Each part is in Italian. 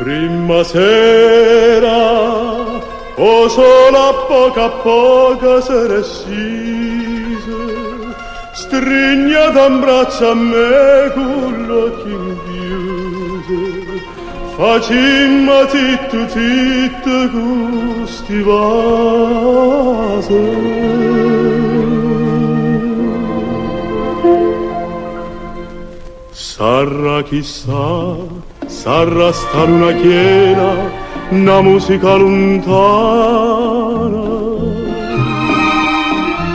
Prima sera, o solo a poco s'era scise, strignata in braccio a me con l'occhio in chiuso, facimmo titto con sti vasi. Sarà chissà, sarà sta luna chiena, una musica lontana.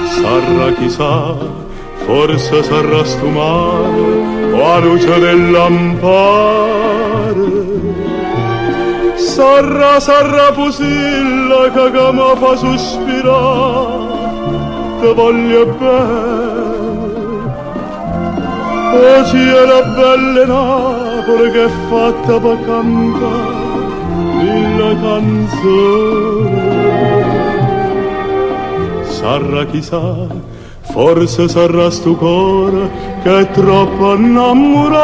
Sarà chissà, forse sarà sto mare, o a luce del lampare. Sarà pusilla che mi fa sospirare, te voglio bene. O cielo belle Napoli che è fatta per cantare la canzone. Sarà chissà, forse sarà sto cuore che è troppo innamorato.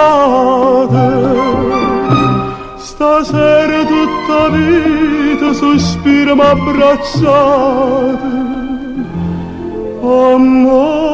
Stasera tutta vita sospira m'abbracciate, amore.